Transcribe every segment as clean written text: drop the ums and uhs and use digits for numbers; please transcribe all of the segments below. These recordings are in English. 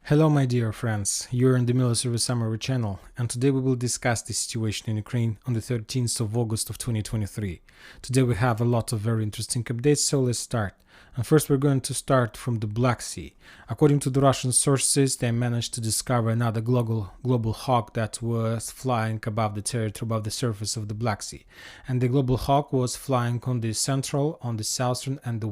Hello my dear friends, you're in the Military Summary channel, and today we will discuss the situation in Ukraine on the 13th of August of 2023. Today we have a lot of very interesting updates, so let's start. And first we're going to start from the Black Sea. According to the Russian sources, they managed to discover another global hawk that was flying above the territory, above the surface of the Black Sea. And the global hawk was flying on the central, on the southern and the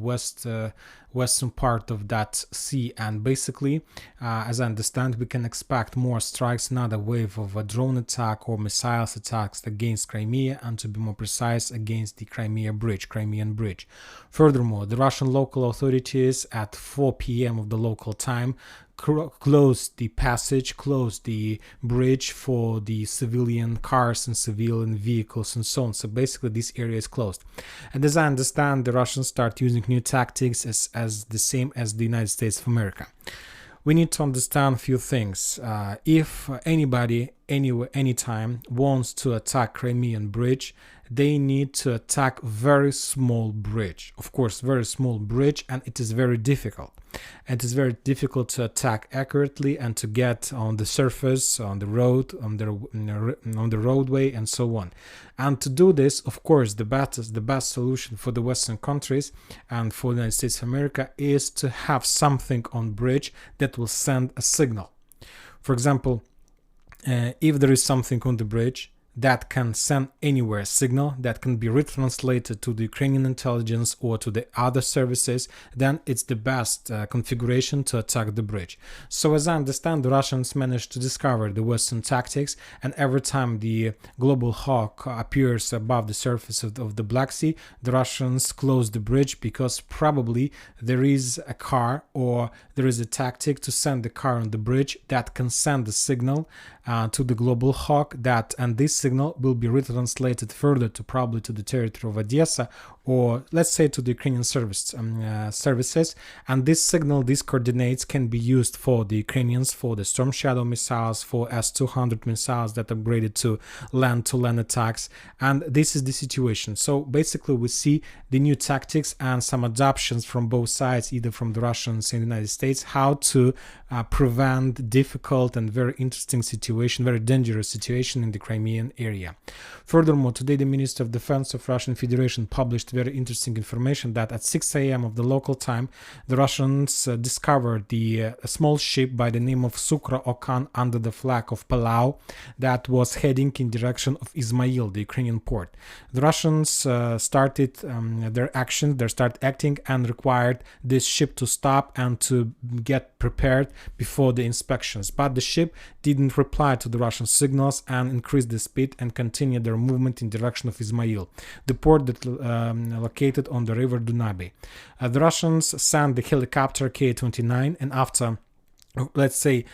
western part of that sea. And basically, as I understand, we can expect more strikes, another wave of a drone attack or missiles attacks against Crimea, and to be more precise, against the Crimean Bridge. Furthermore, the Russian local authorities at 4 p.m. of the local time closed the passage, closed the bridge for the civilian cars and civilian vehicles and so on. So basically this area is closed. And as I understand, the Russians start using new tactics as the same as the United States of America. We need to understand a few things. If anybody, anywhere, anytime wants to attack Crimean Bridge, they need to attack very small bridge. Of course, very small bridge, and it is very difficult. It is very difficult to attack accurately and to get on the surface, on the road, on the roadway, and so on. And to do this, of course, the best solution for the Western countries and for the United States of America is to have something on bridge that will send a signal. For example, if there is something on the bridge that can send anywhere a signal that can be retranslated to the Ukrainian intelligence or to the other services, then it's the best configuration to attack the bridge. So as I understand, the Russians managed to discover the Western tactics, and every time the global hawk appears above the surface of the Black Sea, the Russians close the bridge because probably there is a car or there is a tactic to send the car on the bridge that can send a signal to the global hawk, and this signal will be retranslated further to probably to the territory of Odessa, or let's say to the Ukrainian services, and this signal, these coordinates can be used for the Ukrainians for the Storm Shadow missiles, for S-200 missiles that upgraded to land attacks, and this is the situation. So basically we see the new tactics and some adoptions from both sides, either from the Russians and the United States, how to prevent difficult and very interesting situation, very dangerous situation in the Crimean area. Furthermore, today the Minister of Defense of Russian Federation published very interesting information that at 6 a.m. of the local time, the Russians discovered a small ship by the name of Sukra Okan under the flag of Palau that was heading in direction of Ismail, the Ukrainian port. The Russians started their action, they started acting and required this ship to stop and to get prepared before the inspections. But the ship didn't reply to the Russian signals and increased the speed and continued their movement in direction of Ismail, the port that located on the river Dunabi. The Russians sent the helicopter Ka-29, and after, let's say,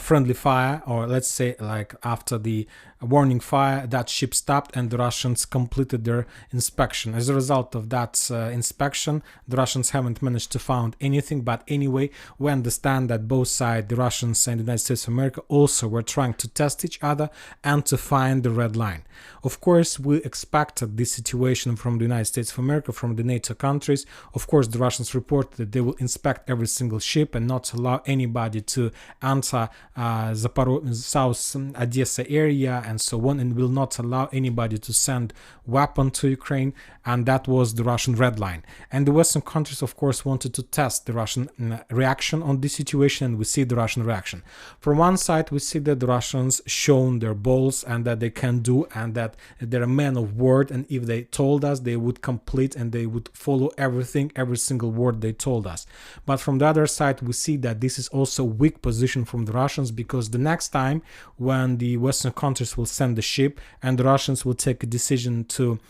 friendly fire, or let's say like after the warning fire, that ship stopped and the Russians completed their inspection. As a result of that inspection, the Russians haven't managed to find anything, but anyway, we understand that both sides, the Russians and the United States of America, also were trying to test each other and to find the red line. Of course, we expected this situation from the United States of America, from the NATO countries. Of course, the Russians reported that they will inspect every single ship and not allow anybody to enter South Odessa area and so on, and will not allow anybody to send weapon to Ukraine, and that was the Russian red line. And the Western countries, of course, wanted to test the Russian reaction on this situation, and we see the Russian reaction. From one side, we see that the Russians shown their balls and that they can do, and that they're a man of word, and if they told us, they would complete and they would follow everything, every single word they told us. But from the other side, we see that this is also a weak position from the Russians, because the next time when the Western countries will send the ship and the Russians will take a decision to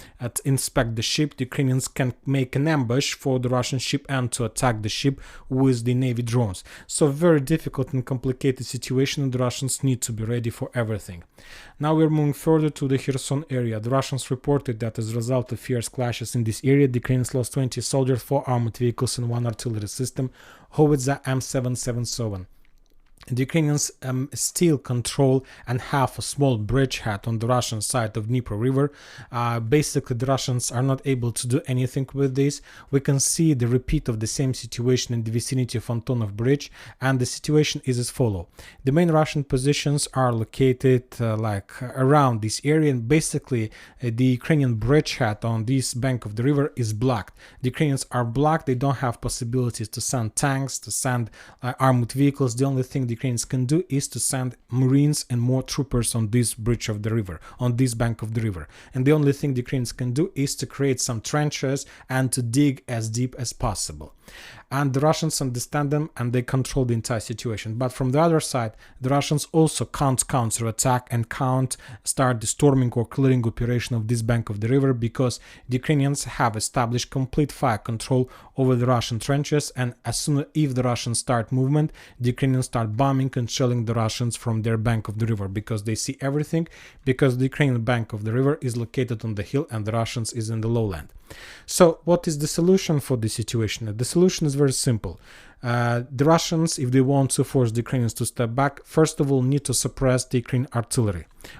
inspect the ship, the Ukrainians can make an ambush for the Russian ship and to attack the ship with the Navy drones. So very difficult and complicated situation, and the Russians need to be ready for everything. Now we're moving further to the Kherson area. The Russians reported that as a result of fierce clashes in this area, the Ukrainians lost 20 soldiers, 4 armored vehicles and 1 artillery system, Howitzer M777. The Ukrainians still control and have a small bridgehead on the Russian side of Dnipro River. Basically, the Russians are not able to do anything with this. We can see the repeat of the same situation in the vicinity of Antonov Bridge, and the situation is as follows. The main Russian positions are located around this area, and basically the Ukrainian bridgehead on this bank of the river is blocked. The Ukrainians are blocked. They don't have possibilities to send tanks, to send armored vehicles. The only thing the Ukrainians can do is to send Marines and more troopers on this bridge of the river, on this bank of the river. And the only thing the Ukrainians can do is to create some trenches and to dig as deep as possible. And the Russians understand them and they control the entire situation. But from the other side, the Russians also can't counterattack and can't start the storming or clearing operation of this bank of the river, because the Ukrainians have established complete fire control over the Russian trenches, and as soon as if the Russians start movement, the Ukrainians start bombing and shelling the Russians from their bank of the river, because they see everything, because the Ukrainian bank of the river is located on the hill and the Russians is in the lowland. So what is the solution for this situation? The solution is very simple. The Russians, if they want to force the Ukrainians to step back, first of all need to suppress the Ukrainian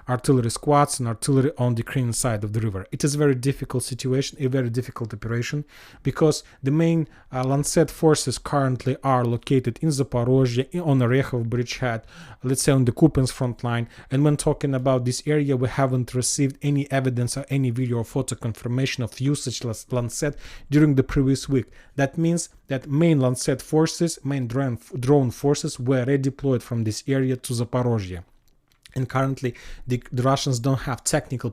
artillery squads and artillery on the Ukrainian side of the river. It is a very difficult situation, a very difficult operation, because the main Lancet forces currently are located in Zaporozhye, on Orekhov bridgehead, let's say on the Kupiansk front line. And when talking about this area, we haven't received any evidence or any video or photo confirmation of usage Lancet during the previous week. That means that main Lancet forces, main drone forces were redeployed from this area to Zaporozhye. And currently, the Russians don't have technical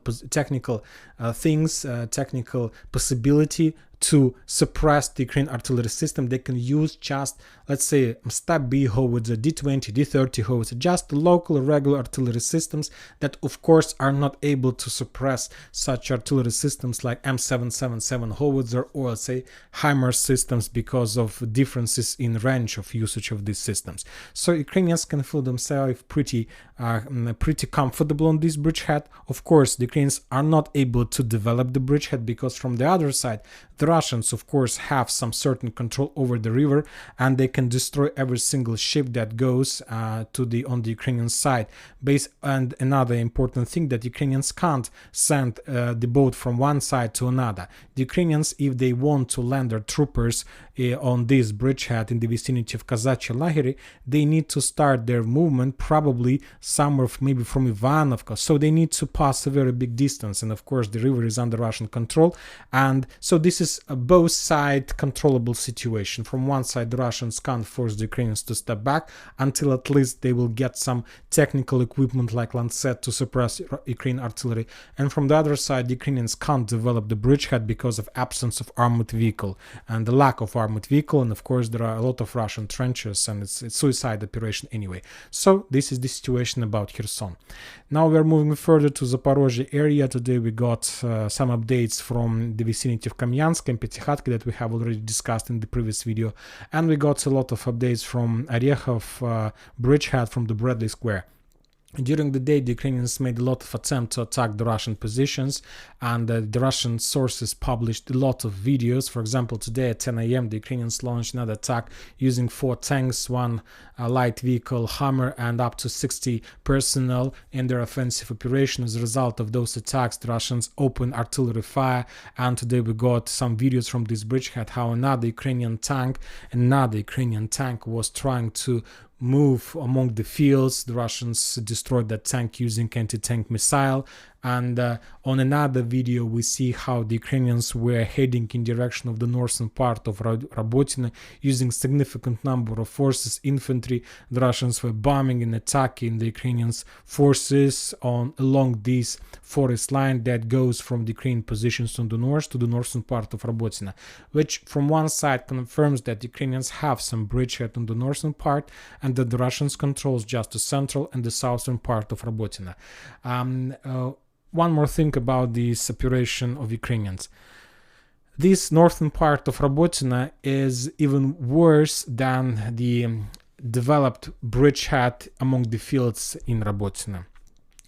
possibility to suppress the Ukrainian artillery system. They can use just, let's say, Stab B howitzer, D20, D30 howitzer, just local regular artillery systems that, of course, are not able to suppress such artillery systems like M777 howitzer or, let's say, HIMARS systems, because of differences in range of usage of these systems. So Ukrainians can feel themselves pretty comfortable on this bridgehead. Of course, the Ukrainians are not able to develop the bridgehead, because from the other side, the Russians, of course, have some certain control over the river, and they can destroy every single ship that goes on the Ukrainian side. And another important thing, that Ukrainians can't send the boat from one side to another. The Ukrainians, if they want to land their troopers on this bridgehead in the vicinity of Kazachye Lagery, they need to start their movement probably somewhere maybe from Ivanovka. So they need to pass a very big distance, and of course the river is under Russian control. And so this is a both side controllable situation. From one side, the Russians can't force the Ukrainians to step back until at least they will get some technical equipment like Lancet to suppress Ukrainian artillery. And from the other side, the Ukrainians can't develop the bridgehead because of absence of armored vehicle and the lack of armored vehicle. And of course, there are a lot of Russian trenches, and it's a suicide operation anyway. So this is the situation about Kherson. Now we're moving further to Zaporozhye area. Today we got some updates from the vicinity of Kamyansk and Petykhatki that we have already discussed in the previous video, and we got a lot of updates from Orekhov bridgehead from the Bradley Square. During the day, the Ukrainians made a lot of attempts to attack the Russian positions, and the Russian sources published a lot of videos. For example, today at 10 a.m., the Ukrainians launched another attack using 4 tanks, 1 light vehicle, Hammer, and up to 60 personnel in their offensive operation. As a result of those attacks, the Russians opened artillery fire, and today we got some videos from this bridgehead how another Ukrainian tank was trying to move among the fields. The Russians destroyed that tank using anti-tank missile. And on another video, we see how the Ukrainians were heading in direction of the northern part of Robotyne using significant number of forces, infantry. The Russians were bombing and attacking the Ukrainians forces along this forest line that goes from the Ukrainian positions on the north to the northern part of Robotyne, which from one side confirms that the Ukrainians have some bridgehead on the northern part, and that the Russians controls just the central and the southern part of Robotyne. One more thing about this operation of Ukrainians. This northern part of Robotyne is even worse than the developed bridgehead among the fields in Robotyne.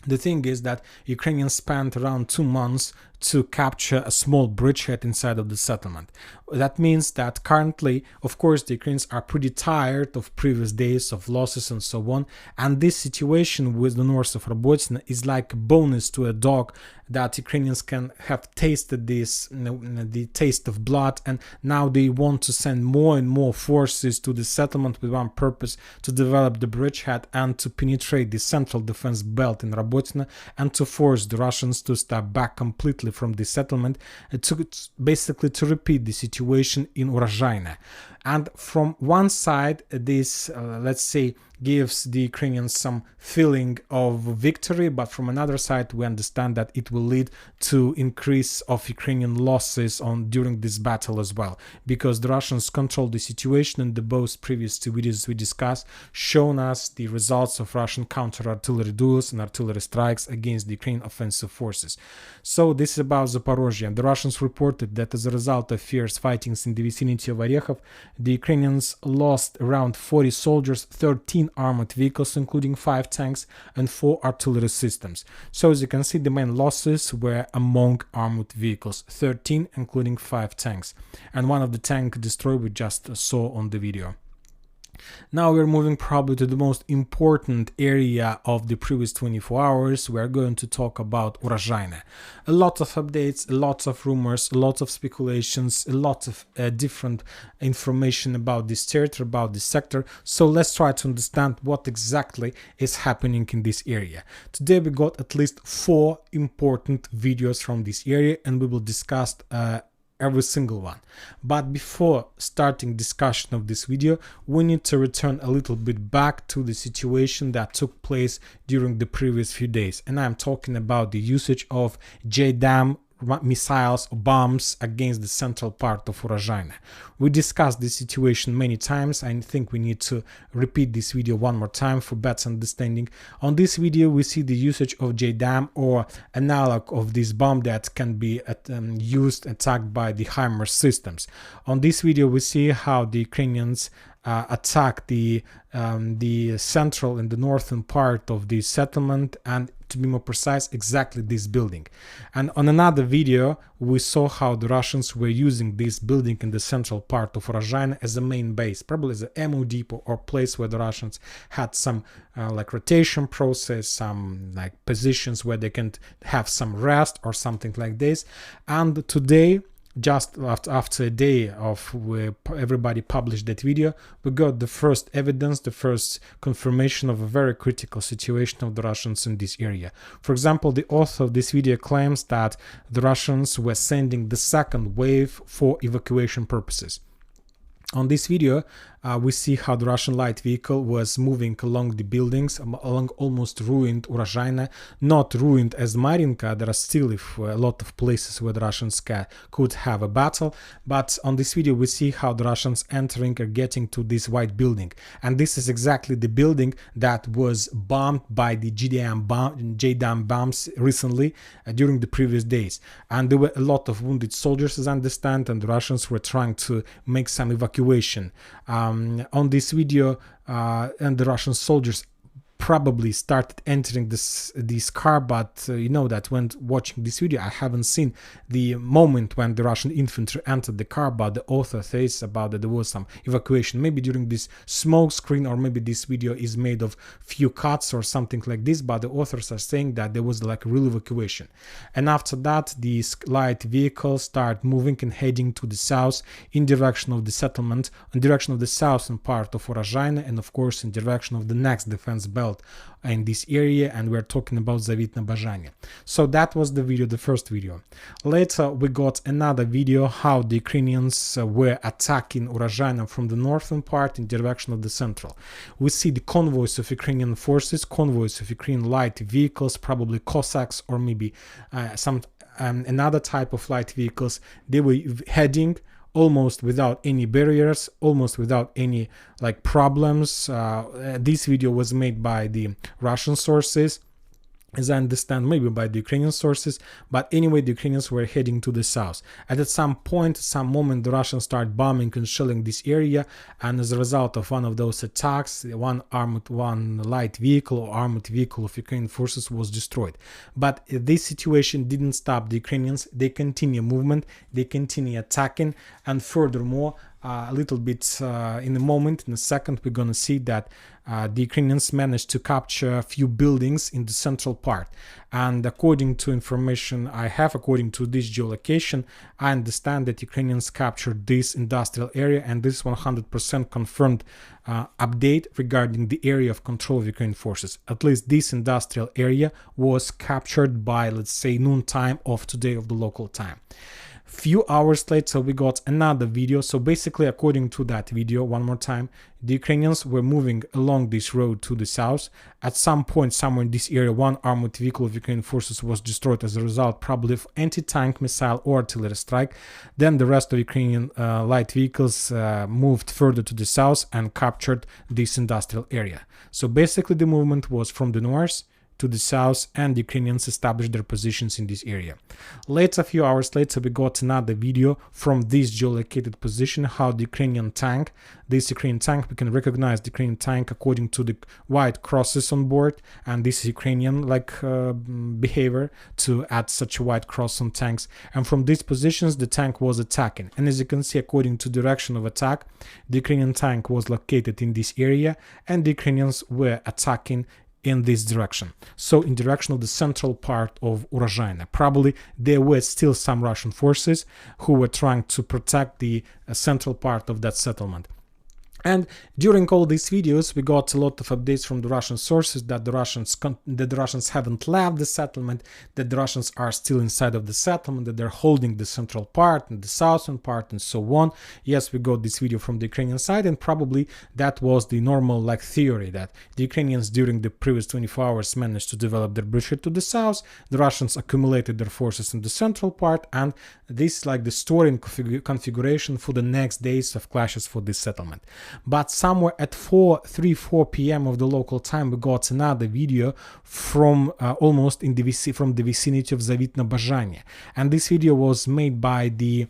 The thing is that Ukrainians spent around 2 months to capture a small bridgehead inside of the settlement. That means that currently, of course, the Ukrainians are pretty tired of previous days of losses and so on, and this situation with the north of Robotyne is like a bonus to a dog, that Ukrainians can have tasted this, the taste of blood, and now they want to send more and more forces to the settlement with one purpose: to develop the bridgehead and to penetrate the central defense belt in Robotyne, and to force the Russians to step back completely from the settlement, to basically to repeat the situation in Urozhaine. And from one side, this, let's say, gives the Ukrainians some feeling of victory, but from another side, we understand that it will lead to increase of Ukrainian losses during this battle as well, because the Russians control the situation, and the both previous two videos we discussed shown us the results of Russian counter-artillery duels and artillery strikes against the Ukrainian offensive forces. So this is about Zaporozhye. The Russians reported that as a result of fierce fightings in the vicinity of Orekhov, the Ukrainians lost around 40 soldiers, 13 armored vehicles, including 5 tanks, and 4 artillery systems. So as you can see, the main losses were among armored vehicles, 13 including 5 tanks, and one of the tank destroyed we just saw on the video. Now we're moving probably to the most important area of the previous 24 hours. We're going to talk about Urozhaine. A lot of updates, a lot of rumors, a lot of speculations, a lot of different information about this territory, about this sector. So let's try to understand what exactly is happening in this area. Today we got at least 4 important videos from this area, and we will discuss every single one. But before starting discussion of this video, we need to return a little bit back to the situation that took place during the previous few days, and I'm talking about the usage of JDAM missiles or bombs against the central part of Urozhaine. We discussed this situation many times. I think we need to repeat this video one more time for better understanding. On this video we see the usage of JDAM, or analog of this bomb that can be attacked by the HIMARS systems. On this video we see how the Ukrainians attack the central and the northern part of the settlement, and to be more precise, exactly this building. And on another video we saw how the Russians were using this building in the central part of Urozhaine as a main base, probably as an ammo depot or place where the Russians had some like rotation process, some like positions where they can have some rest or something like this. And today, just after a day of where everybody published that video, we got the first evidence, the first confirmation of a very critical situation of the Russians in this area. For example, the author of this video claims that the Russians were sending the second wave for evacuation purposes. On this video, we see how the Russian light vehicle was moving along the buildings, along almost ruined Urozhaine, not ruined as Marinka. There are still a lot of places where the Russians could have a battle, but on this video we see how the Russians entering or getting to this white building, and this is exactly the building that was bombed by the JDAM bombs recently during the previous days, and there were a lot of wounded soldiers, as I understand, and the Russians were trying to make some evacuation. On this video, and the Russian soldiers probably started entering this car, but you know that when watching this video I haven't seen the moment when the Russian infantry entered the car, but the author says about that there was some evacuation, maybe during this smoke screen, or maybe this video is made of few cuts or something like this, but the authors are saying that there was like a real evacuation. And after that, these light vehicles start moving and heading to the south in direction of the settlement, in direction of the southern part of Urozhaine, and of course in direction of the next defense belt in this area, and we're talking about Zavitne Bazhanye. So that was the video, the first video. Later we got another video how the Ukrainians were attacking Urozhaine from the northern part in direction of the central. We see the convoys of Ukrainian forces, convoys of Ukrainian light vehicles, probably Cossacks or maybe some another type of light vehicles. They were heading almost without any barriers, almost without any like problems. This video was made by the Russian sources, as I understand, maybe by the Ukrainian sources, but anyway, the Ukrainians were heading to the south. And at some point, some moment, the Russians start bombing and shelling this area, and as a result of one of those attacks, one light vehicle or armored vehicle of Ukrainian forces was destroyed. But this situation didn't stop the Ukrainians. They continue movement, they continue attacking, and furthermore, a little bit in a moment, in a second, we're going to see that the Ukrainians managed to capture a few buildings in the central part. And according to information I have, according to this geolocation, I understand that Ukrainians captured this industrial area, and this 100% confirmed update regarding the area of control of Ukrainian forces. At least this industrial area was captured by, let's say, noontime of today of the local time. Few hours later, we got another video. So basically, according to that video, one more time, the Ukrainians were moving along this road to the south. At some point, somewhere in this area, one armored vehicle of Ukrainian forces was destroyed as a result, probably of anti-tank missile or artillery strike. Then the rest of Ukrainian light vehicles moved further to the south and captured this industrial area. So basically, the movement was from the north to the south, and the Ukrainians established their positions in this area. Later, a few hours later, we got another video from this geolocated position, how the Ukrainian tank, we can recognize the Ukrainian tank according to the white crosses on board, and this Ukrainian-like behavior to add such a white cross on tanks. And from these positions, the tank was attacking. And as you can see, according to direction of attack, the Ukrainian tank was located in this area, and the Ukrainians were attacking in this direction, so in direction of the central part of Urozhaine. Probably there were still some Russian forces who were trying to protect the central part of that settlement. And during all these videos, we got a lot of updates from the Russian sources that the Russians haven't left the settlement, that the Russians are still inside of the settlement, that they're holding the central part and the southern part and so on. Yes, we got this video from the Ukrainian side, and probably that was the normal theory that the Ukrainians during the previous 24 hours managed to develop their bridgehead to the south, the Russians accumulated their forces in the central part, and this is like the story and configuration for the next days of clashes for this settlement. But somewhere at 4 p.m. of the local time, we got another video from almost from the vicinity of Zavitne Bazhanye, and this video was made by the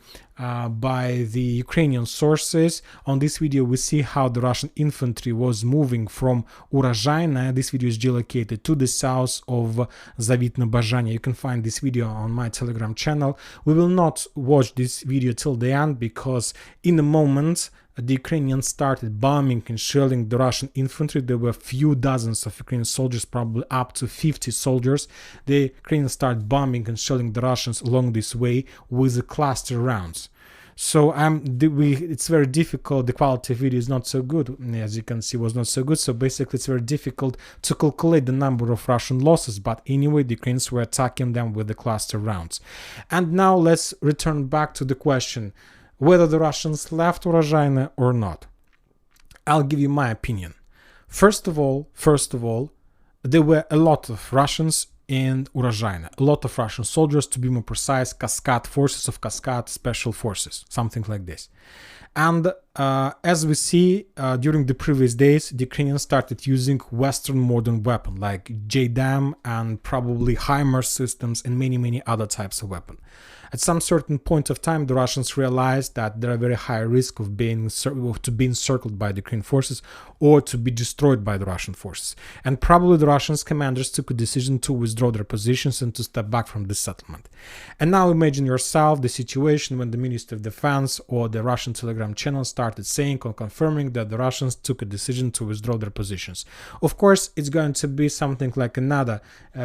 Ukrainian sources. On this video, we see how the Russian infantry was moving from Urozhaine. This video is geolocated to the south of Zavitne Bazhanye. You can find this video on my Telegram channel. We will not watch this video till the end, because in a moment the Ukrainians started bombing and shelling the Russian infantry. There were a few dozens of Ukrainian soldiers, probably up to 50 soldiers. The Ukrainians started bombing and shelling the Russians along this way with the cluster rounds. So it's very difficult. The quality of video is not so good, as you can see, was not so good. So basically, it's very difficult to calculate the number of Russian losses. But anyway, the Ukrainians were attacking them with the cluster rounds. And now let's return back to the question whether the Russians left Urozhaine or not. I'll give you my opinion. First of all, there were a lot of Russians in Urozhaine, a lot of Russian soldiers, to be more precise, Cascade forces of Cascade special forces, something like this. And as we see, during the previous days, the Ukrainians started using Western modern weapons like JDAM and probably HIMARS systems and many other types of weapons. At some certain point of time, the Russians realized that there are very high risk of being encircled by the Ukrainian forces or to be destroyed by the Russian forces. And probably the Russian commanders took a decision to withdraw their positions and to step back from this settlement. And now imagine yourself the situation when the Minister of Defense or the Russian Telegram channel started saying or confirming that the Russians took a decision to withdraw their positions. Of course, it's going to be something like another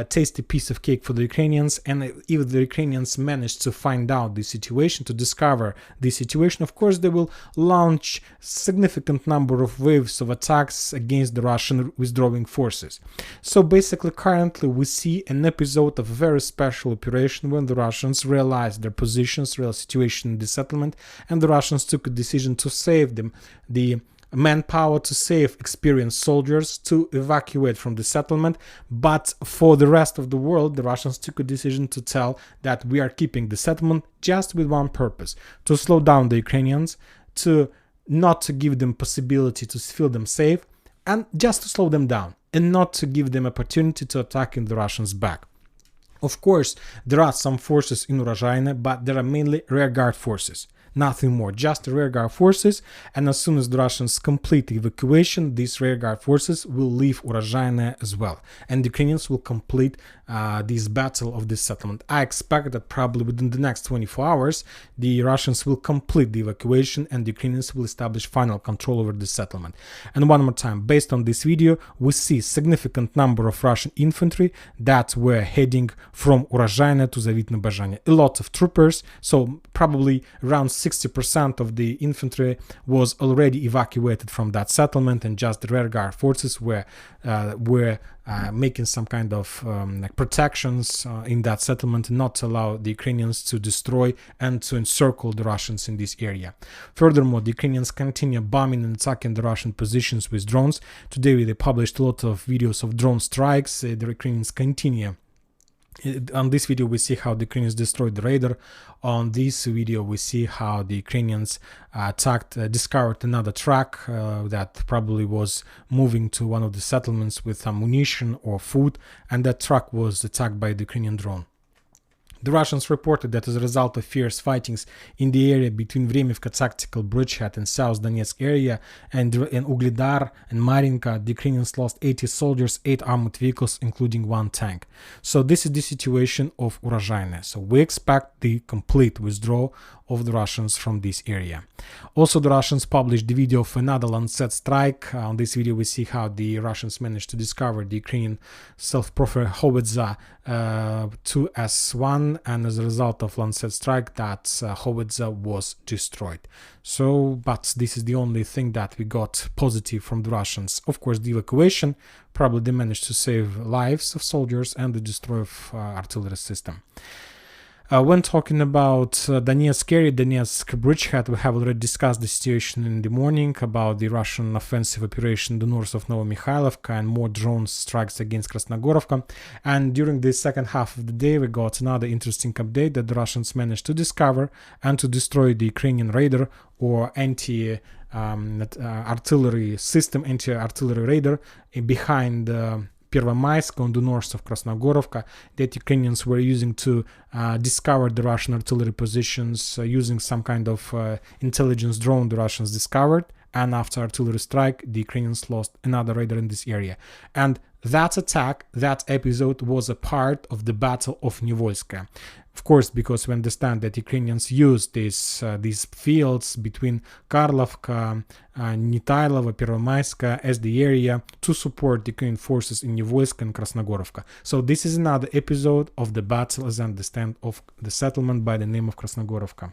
tasty piece of cake for the Ukrainians, and if the Ukrainians manage to find out the situation, to discover the situation, of course they will launch significant number of waves of attacks against the Russian withdrawing forces. So basically, currently we see an episode of a very special operation when the Russians realized their positions, real situation in the settlement, and the Russians took a decision to save them, the manpower, to save experienced soldiers, to evacuate from the settlement. But for the rest of the world, the Russians took a decision to tell that we are keeping the settlement just with one purpose: to slow down the Ukrainians, to not to give them possibility to feel them safe, and just to slow them down. and not to give them opportunity to attacking the Russians back. Of course, there are some forces in Urozhaine, but there are mainly rearguard forces. Nothing more, just rearguard forces, and as soon as the Russians complete the evacuation, these rearguard forces will leave Urozhaine as well, and the Ukrainians will complete this battle of this settlement. I expect that probably within the next 24 hours, the Russians will complete the evacuation and the Ukrainians will establish final control over this settlement. And one more time, based on this video, we see significant number of Russian infantry that were heading from Urozhaine to Zavitne Bazhanye. A lot of troopers, so probably around 60% of the infantry was already evacuated from that settlement, and just the rearguard forces were making some kind of protections in that settlement, not to allow the Ukrainians to destroy and to encircle the Russians in this area. Furthermore, the Ukrainians continue bombing and attacking the Russian positions with drones. Today they published a lot of videos of drone strikes. The Ukrainians continue. On this video we see how the Ukrainians destroyed the radar. On this video we see how the Ukrainians discovered another truck that probably was moving to one of the settlements with ammunition or food, and that truck was attacked by the Ukrainian drone. The Russians reported that as a result of fierce fightings in the area between Vremivka tactical bridgehead and South Donetsk area and Ugledar and Marinka, the Ukrainians lost 80 soldiers, 8 armored vehicles, including 1 tank. So this is the situation of Urozhaine. So we expect the complete withdrawal of the Russians from this area. Also, the Russians published the video of another Lancet strike. On this video we see how the Russians managed to discover the Ukrainian self-propelled howitzer 2S1, and as a result of Lancet strike, that howitzer was destroyed. So, but this is the only thing that we got positive from the Russians. Of course, the evacuation, probably they managed to save lives of soldiers and the destroy of artillery system. When talking about Donetsk bridgehead, we have already discussed the situation in the morning about the Russian offensive operation in the north of Novomikhailivka and more drone strikes against Krasnogorovka. And during the second half of the day, we got another interesting update that the Russians managed to discover and to destroy the Ukrainian radar or anti-artillery system, anti-artillery radar behind Первомайsk on the north of Krasnogorovka that Ukrainians were using to discover the Russian artillery positions using some kind of intelligence drone the Russians discovered. And after artillery strike, the Ukrainians lost another radar in this area. And that attack, that episode was a part of the Battle of Nivolskoye. Of course, because we understand that Ukrainians used these fields between Karlovka, Nitailova, Pervomayska as the area to support the Ukrainian forces in Nivolskoye and Krasnogorovka. So this is another episode of the battle, as I understand, of the settlement by the name of Krasnogorovka.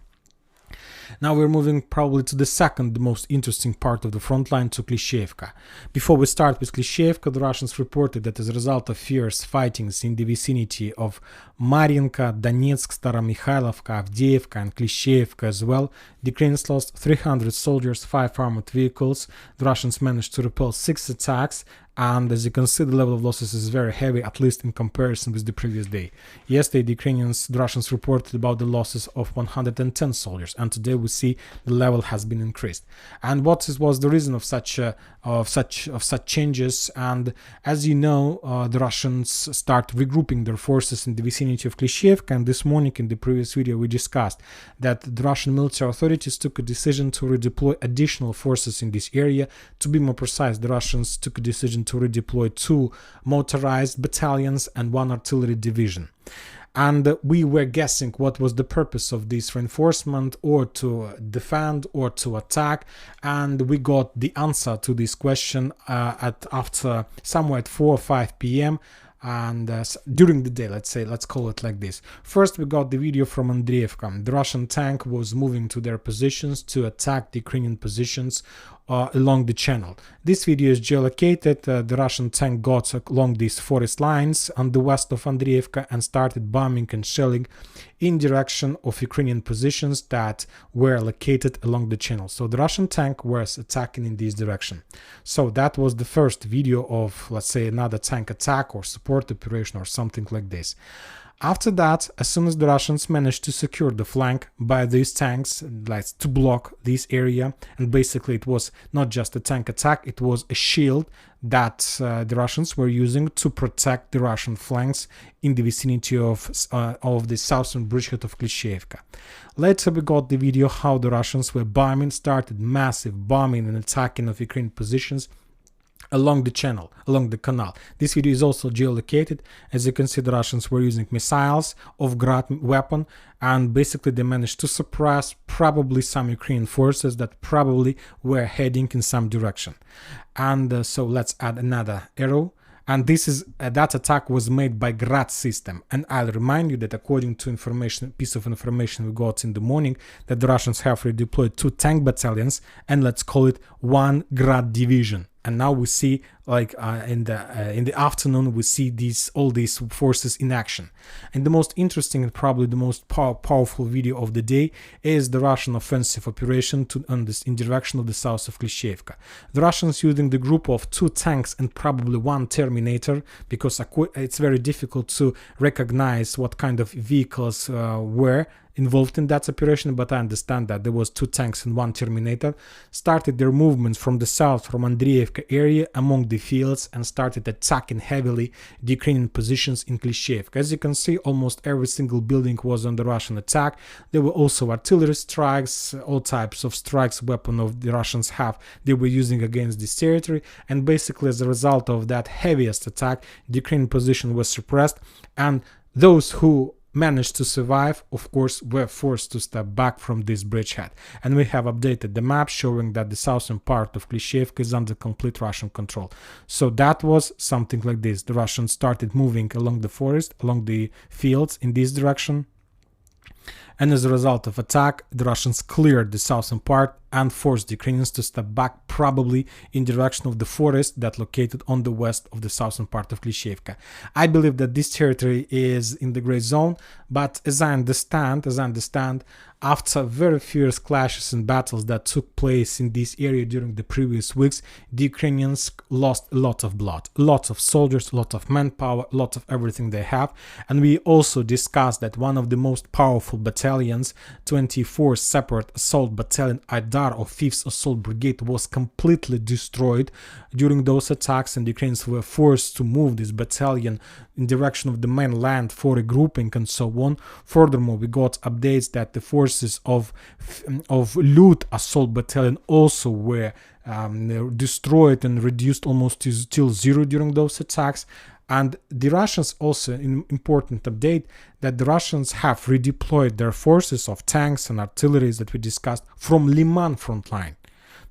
Now we're moving probably to the second most interesting part of the front line, to Klishchiivka. Before we start with Klishchiivka, the Russians reported that as a result of fierce fightings in the vicinity of Marinka, Donetsk, Staromikhailivka, Avdiivka and Klishchiivka as well, the Ukrainians lost 300 soldiers, 5 armored vehicles. The Russians managed to repel 6 attacks, and as you can see, the level of losses is very heavy, at least in comparison with the previous day. Yesterday, the Russians reported about the losses of 110 soldiers, and today we see the level has been increased. And what was the reason of such changes? And as you know, the Russians start regrouping their forces in the vicinity of Klishchiivka. And this morning, in the previous video, we discussed that the Russian military authorities took a decision to redeploy additional forces in this area. To be more precise, the Russians took a decision to redeploy 2 motorized battalions and 1 artillery division. And we were guessing what was the purpose of this reinforcement, or to defend or to attack, and we got the answer to this question after somewhere at 4 or 5 p.m. and during the day, let's call it like this. First, we got the video from Andreevka. The Russian tank was moving to their positions to attack the Ukrainian positions along the channel. This video is geolocated. The Russian tank got along these forest lines on the west of Andreevka and started bombing and shelling in direction of Ukrainian positions that were located along the channel. So the Russian tank was attacking in this direction. So that was the first video of, let's say, another tank attack or support operation or something like this. After that, as soon as the Russians managed to secure the flank by these tanks, like to block this area, and basically it was not just a tank attack, it was a shield that the Russians were using to protect the Russian flanks in the vicinity of the southern bridgehead of Klishchiivka. Later we got the video how the Russians were started massive bombing and attacking of Ukrainian positions along the channel, along the canal. This video is also geolocated. As you can see, the Russians were using missiles of Grad weapon, and basically they managed to suppress probably some Ukrainian forces that probably were heading in some direction. And so let's add another arrow. And this is that attack was made by Grad system. And I'll remind you that according to piece of information we got in the morning, that the Russians have redeployed 2 tank battalions and let's call it 1 Grad division. And now we see, like in the afternoon, we see all these forces in action. And the most interesting and probably the most powerful video of the day is the Russian offensive operation in direction of the south of Klishchiivka. The Russians using the group of 2 tanks and probably 1 Terminator, because it's very difficult to recognize what kind of vehicles were involved in that operation, but I understand that there was 2 tanks and 1 Terminator, started their movements from the south, from Andreevka area among the fields, and started attacking heavily the Ukrainian positions in Klishchiivka. As you can see, almost every single building was under Russian attack. There were also artillery strikes, all types of strikes, weapon of the Russians they were using against this territory, and basically as a result of that heaviest attack, the Ukrainian position was suppressed, and those who managed to survive, of course, were forced to step back from this bridgehead. And we have updated the map showing that the southern part of Klishchiivka is under complete Russian control. So that was something like this. The Russians started moving along the forest, along the fields in this direction. And as a result of attack, the Russians cleared the southern part and forced the Ukrainians to step back, probably in direction of the forest that located on the west of the southern part of Klishchiivka. I believe that this territory is in the gray zone, but as I understand, after very fierce clashes and battles that took place in this area during the previous weeks, the Ukrainians lost a lot of blood, a lot of soldiers, a lot of manpower, a lot of everything they have. And we also discussed that one of the most powerful battalions, 24th Separate Assault Battalion Aidar of 5th Assault Brigade, was completely destroyed during those attacks, and the Ukrainians were forced to move this battalion in direction of the mainland for regrouping and so on. Furthermore, we got updates that the forces of Lut Assault Battalion also were destroyed and reduced almost till 0 during those attacks. And the Russians also, an important update, that the Russians have redeployed their forces of tanks and artillery that we discussed from Liman front line.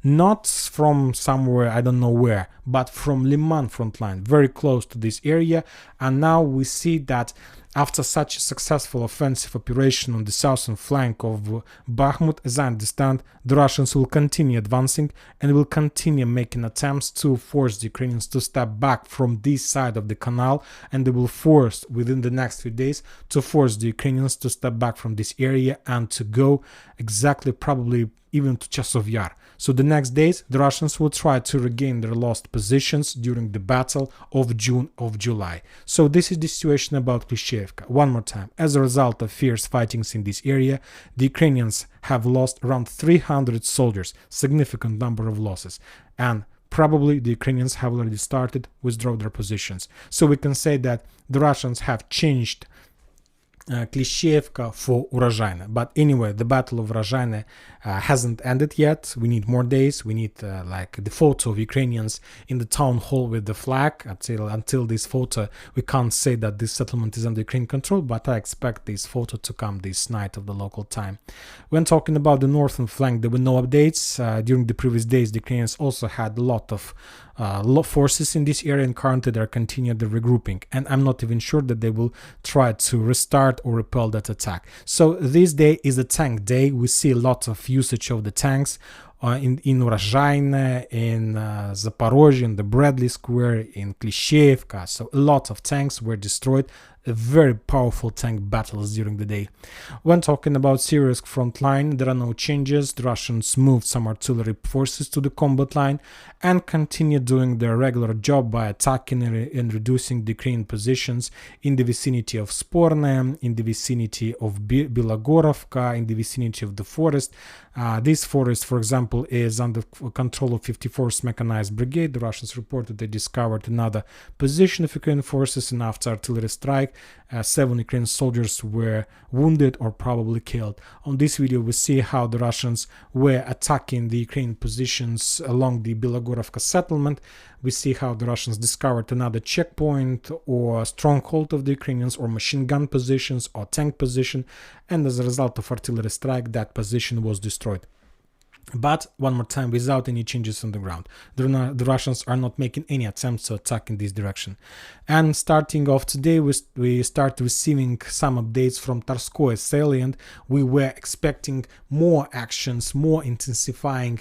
Not from somewhere, I don't know where, but from Liman front line, very close to this area. And now we see that after such a successful offensive operation on the southern flank of Bakhmut, as I understand, the Russians will continue advancing and will continue making attempts to force the Ukrainians to step back from this side of the canal, and they will force, within the next few days, to force the Ukrainians to step back from this area and to go exactly, probably even to Chasov Yar. So the next days, the Russians will try to regain their lost positions during the battle of July. So this is the situation about Klishchiivka. One more time, as a result of fierce fightings in this area, the Ukrainians have lost around 300 soldiers, significant number of losses, and probably the Ukrainians have already started withdraw their positions. So we can say that the Russians have changed Klishchiivka for Urozhaine. But anyway, the battle of Urozhaine hasn't ended yet. We need more days. We need like the photo of Ukrainians in the town hall with the flag. Until this photo, we can't say that this settlement is under Ukrainian control, but I expect this photo to come this night of the local time. When talking about the northern flank, there were no updates. During the previous days, the Ukrainians also had a lot of forces in this area, and currently they're continuing the regrouping, and I'm not even sure that they will try to restart or repel that attack. So this day is a tank day. We see a lot of usage of the tanks in Urozhaine, in Zaporozhye, in the Bradley Square, in Klishchiivka. So a lot of tanks were destroyed, very powerful tank battles during the day. When talking about serious front line, there are no changes. The Russians moved some artillery forces to the combat line and continue doing their regular job by attacking and reducing the Ukrainian positions in the vicinity of Sporne, in the vicinity of Bilogorovka, in the vicinity of the forest. This forest, for example, is under control of 54th Mechanized Brigade. The Russians reported they discovered another position of Ukrainian forces, and after artillery strike, 7 Ukrainian soldiers were wounded or probably killed. On this video, we see how the Russians were attacking the Ukrainian positions along the Bilogorovka settlement. We see how the Russians discovered another checkpoint or stronghold of the Ukrainians, or machine gun positions or tank position, and as a result of artillery strike, that position was destroyed. But one more time, without any changes on the ground. The Russians are not making any attempts to attack in this direction. And starting off today, we start receiving some updates from Tarskoye salient. We were expecting more actions, more intensifying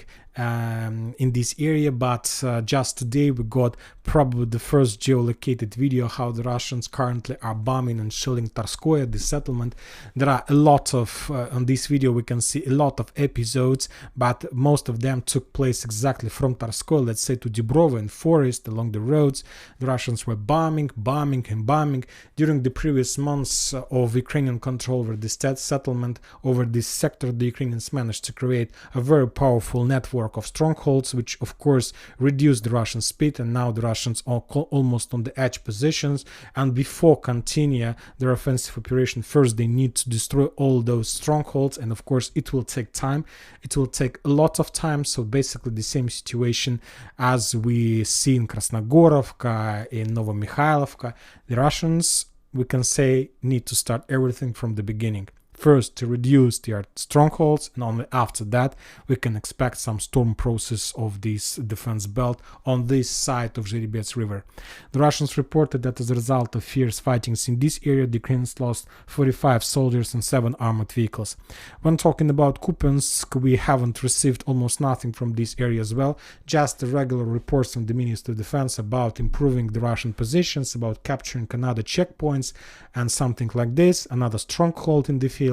in this area, but just today we got probably the first geolocated video how the Russians currently are bombing and shelling Tarskoye, the settlement. There are a lot of, on this video we can see a lot of episodes, but most of them took place exactly from Tarskoye, let's say, to Dubrovo and forest along the roads. The Russians were bombing. During the previous months of Ukrainian control over this settlement, over this sector, the Ukrainians managed to create a very powerful network of strongholds, which of course reduced the Russian speed, and now the Russians are almost on the edge positions. And before continue their offensive operation, first they need to destroy all those strongholds, and of course it will take time. It will take a lot of time. So basically the same situation as we see in Krasnogorovka, in Novomikhailivka. The Russians, we can say, need to start everything from the beginning. First, to reduce their strongholds, and only after that we can expect some storm process of this defense belt on this side of Zherebets River. The Russians reported that as a result of fierce fightings in this area, the Ukrainians lost 45 soldiers and 7 armored vehicles. When talking about Kupiansk, we haven't received almost nothing from this area as well, just the regular reports from the Ministry of Defense about improving the Russian positions, about capturing another checkpoints and something like this, another stronghold in the field.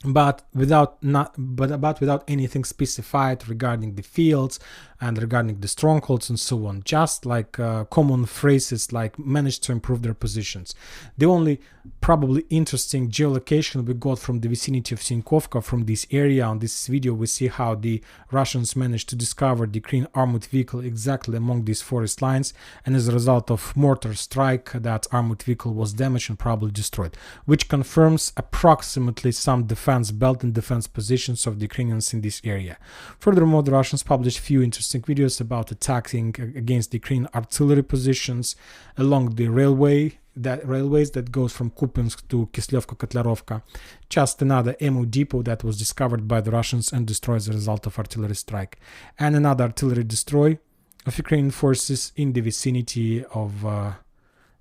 But without anything specified regarding the fields and regarding the strongholds and so on, just like common phrases like managed to improve their positions. The only probably interesting geolocation we got from the vicinity of Sinkovka, from this area. On this video we see how the Russians managed to discover the Ukrainian armored vehicle exactly among these forest lines, and as a result of mortar strike that armored vehicle was damaged and probably destroyed, which confirms approximately some defense belt and defense positions of the Ukrainians in this area. Furthermore, the Russians published few interesting videos about attacking against the Ukrainian artillery positions along the railways that goes from Kupiansk to Kislyovka-Kotlarovka. Just another ammo depot that was discovered by the Russians and destroyed as a result of artillery strike, and another artillery destroy of Ukrainian forces in the vicinity of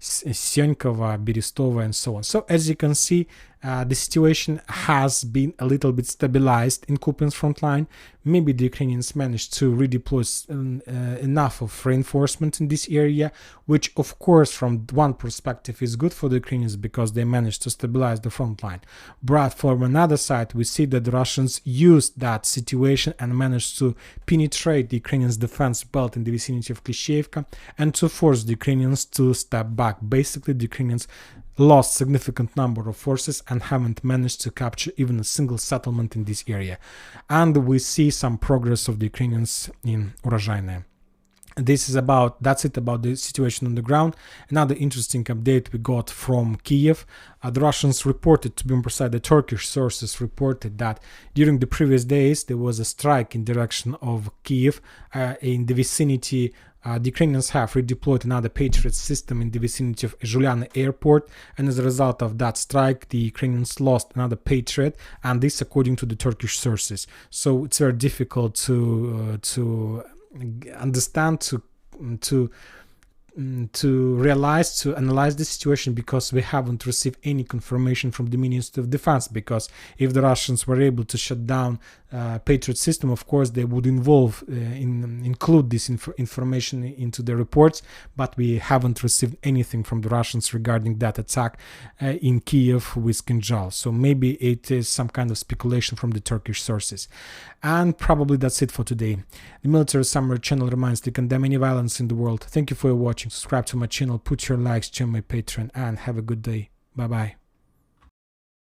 Senkova, Berestova, and so on. So as you can see, the situation has been a little bit stabilized in Kupiansk front line. Maybe the Ukrainians managed to redeploy enough of reinforcement in this area, which of course from one perspective is good for the Ukrainians because they managed to stabilize the front line. But from another side, we see that the Russians used that situation and managed to penetrate the Ukrainians' defense belt in the vicinity of Klishchiivka and to force the Ukrainians to step back. Basically, the Ukrainians lost significant number of forces and haven't managed to capture even a single settlement in this area. And we see some progress of the Ukrainians in Urozhaine. That's it about the situation on the ground. Another interesting update we got from Kiev. The Russians reported, to be more precise, the Turkish sources reported that during the previous days there was a strike in direction of Kiev in the vicinity. The Ukrainians have redeployed another Patriot system in the vicinity of Juliana Airport, and as a result of that strike, the Ukrainians lost another Patriot, and this according to the Turkish sources. So it's very difficult to understand, to realize, to analyze the situation, because we haven't received any confirmation from the Ministry of Defense. Because if the Russians were able to shut down Patriot system, of course, they would include this information into the reports, but we haven't received anything from the Russians regarding that attack in Kiev with Kinjal. So maybe it is some kind of speculation from the Turkish sources. And probably that's it for today. The Military Summary channel reminds to condemn any violence in the world. Thank you for watching. Subscribe to my channel, put your likes, join my Patreon, and have a good day. Bye bye.